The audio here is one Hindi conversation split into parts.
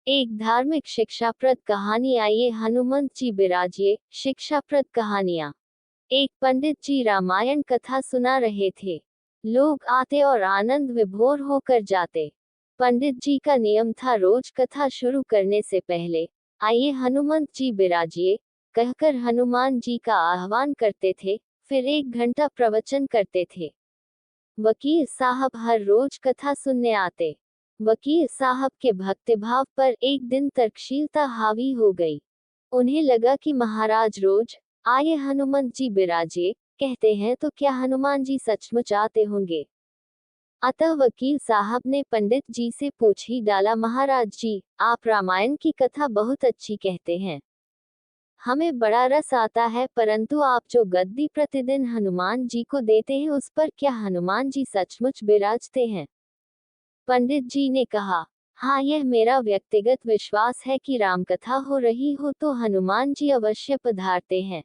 एक धार्मिक शिक्षाप्रद कहानी। आइए हनुमंत जी बिराजिए। शिक्षाप्रद कहानियाँ। एक पंडित जी रामायण कथा सुना रहे थे। लोग आते और आनंद विभोर होकर जाते। पंडित जी का नियम था रोज कथा शुरू करने से पहले आइए हनुमंत जी बिराजिए कहकर हनुमान जी का आह्वान करते थे। फिर 1 घंटा प्रवचन करते थे। वकील साहब हर रोज कथा सुनने आते। वकील साहब के भक्तिभाव पर एक दिन तर्कशीलता हावी हो गई। उन्हें लगा कि महाराज रोज आए हनुमंत जी बिराजे कहते हैं तो क्या हनुमान जी सचमुच आते होंगे। अतः वकील साहब ने पंडित जी से पूछ ही डाला, महाराज जी, आप रामायण की कथा बहुत अच्छी कहते हैं, हमें बड़ा रस आता है, परंतु आप जो गद्दी प्रतिदिन हनुमान जी को देते हैं उस पर क्या हनुमान जी सचमुच विराजते हैं। पंडित जी ने कहा, हाँ, यह मेरा व्यक्तिगत विश्वास है कि रामकथा हो रही हो तो हनुमान जी अवश्य पधारते हैं।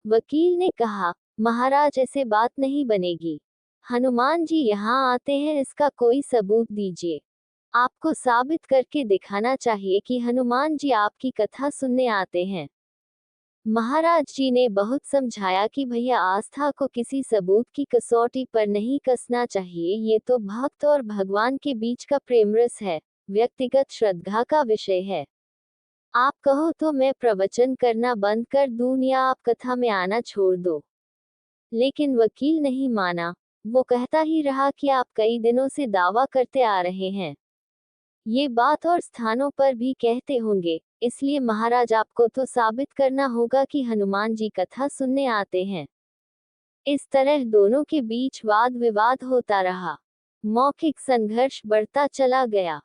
वकील ने कहा, महाराज ऐसे बात नहीं बनेगी। हनुमान जी यहाँ आते हैं इसका कोई सबूत दीजिए। आपको साबित करके दिखाना चाहिए कि हनुमान जी आपकी कथा सुनने आते हैं। महाराज जी ने बहुत समझाया कि भैया आस्था को किसी सबूत की कसौटी पर नहीं कसना चाहिए, ये तो भक्त और भगवान के बीच का प्रेम रस है, व्यक्तिगत श्रद्धा का विषय है। आप कहो तो मैं प्रवचन करना बंद कर दूं या आप कथा में आना छोड़ दो। लेकिन वकील नहीं माना। वो कहता ही रहा कि आप कई दिनों से दावा करते आ रहे हैं, ये बात और स्थानों पर भी कहते होंगे, इसलिए महाराज आपको तो साबित करना होगा कि हनुमान जी कथा सुनने आते हैं। इस तरह दोनों के बीच वाद विवाद होता रहा। मौखिक संघर्ष बढ़ता चला गया।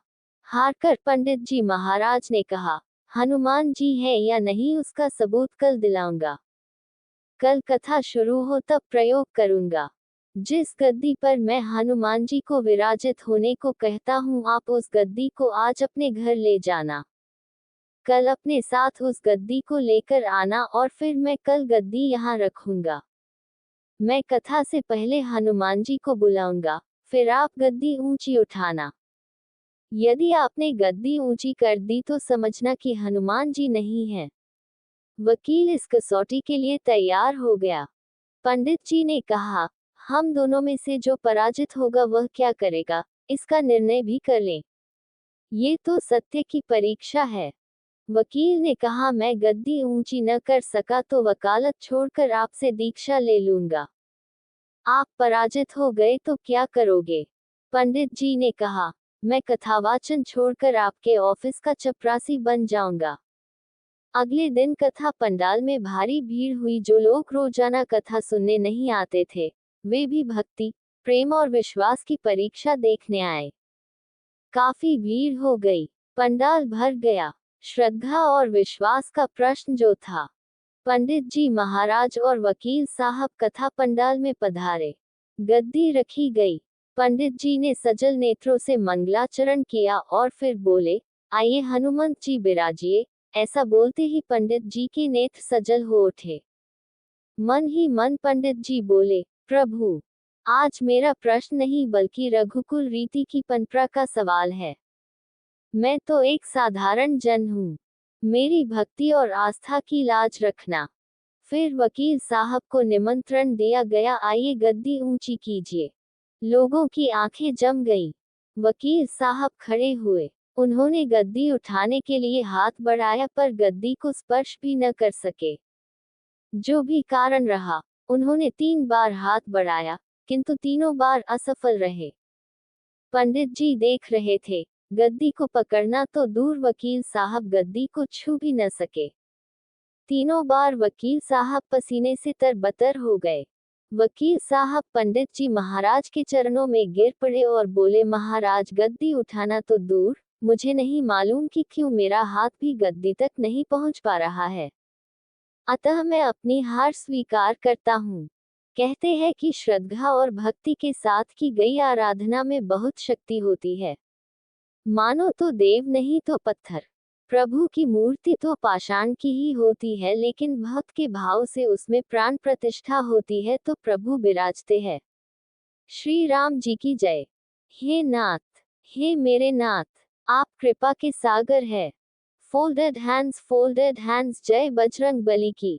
हारकर पंडित जी महाराज ने कहा, हनुमान जी है या नहीं उसका सबूत कल दिलाऊंगा। कल कथा शुरू हो तब प्रयोग करूंगा। जिस गद्दी पर मैं हनुमान जी को विराजित होने को कहता हूँ, आप उस गद्दी को आज अपने घर ले जाना। कल अपने साथ उस गद्दी को लेकर आना और फिर मैं कल गद्दी यहाँ रखूंगा। मैं कथा से पहले हनुमान जी को बुलाऊंगा, फिर आप गद्दी ऊंची उठाना। यदि आपने गद्दी ऊंची कर दी तो समझना कि हनुमान जी नहीं है। वकील इस कसौटी के लिए तैयार हो गया। पंडित जी ने कहा, हम दोनों में से जो पराजित होगा वह क्या करेगा, इसका निर्णय भी कर लें। ये तो सत्य की परीक्षा है। वकील ने कहा, मैं गद्दी ऊंची न कर सका तो वकालत छोड़कर आपसे दीक्षा ले लूंगा। आप पराजित हो गए तो क्या करोगे। पंडित जी ने कहा, मैं कथावाचन छोड़कर आपके ऑफिस का चपरासी बन जाऊंगा। अगले दिन कथा पंडाल में भारी भीड़ हुई। जो लोग रोजाना कथा सुनने नहीं आते थे, वे भी भक्ति, प्रेम और विश्वास की परीक्षा देखने आए। काफी भीड़ हो गई। पंडाल भर गया। श्रद्धा और विश्वास का प्रश्न जो था। पंडित जी महाराज और वकील साहब कथा पंडाल में पधारे। गद्दी रखी गई। पंडित जी ने सजल नेत्रों से मंगलाचरण किया और फिर बोले, आइए हनुमंत जी बिराजिए। ऐसा बोलते ही पंडित जी के नेत्र सजल हो उठे। मन ही मन पंडित जी बोले, प्रभु, आज मेरा प्रश्न नहीं बल्कि रघुकुल रीति की परंपरा का सवाल है। मैं तो एक साधारण जन हूँ। मेरी भक्ति और आस्था की लाज रखना। फिर वकील साहब को निमंत्रण दिया गया, आइए गद्दी ऊंची कीजिए। लोगों की आंखें जम गईं। वकील साहब खड़े हुए। उन्होंने गद्दी उठाने के लिए हाथ बढ़ाया पर गद्दी को स्पर्श भी न कर सके। जो भी कारण रहा, उन्होंने 3 बार हाथ बढ़ाया, किंतु तीनों बार असफल रहे। पंडित जी देख रहे थे। गद्दी को पकड़ना तो दूर, वकील साहब गद्दी को छू भी न सके। तीनों बार वकील साहब पसीने से तरबतर हो गए। वकील साहब पंडित जी महाराज के चरणों में गिर पड़े और बोले, महाराज, गद्दी उठाना तो दूर, मुझे नहीं मालूम कि क्यों मेरा हाथ भी गद्दी तक नहीं पहुंच पा रहा है। अतः मैं अपनी हार स्वीकार करता हूँ। कहते हैं कि श्रद्धा और भक्ति के साथ की गई आराधना में बहुत शक्ति होती है। मानो तो देव नहीं तो पत्थर। प्रभु की मूर्ति तो पाषाण की ही होती है, लेकिन भक्त के भाव से उसमें प्राण प्रतिष्ठा होती है तो प्रभु विराजते हैं। श्री राम जी की जय। हे नाथ, हे मेरे नाथ, आप कृपा के सागर है। फोल्डेड हैंड्स जय बजरंग बली की।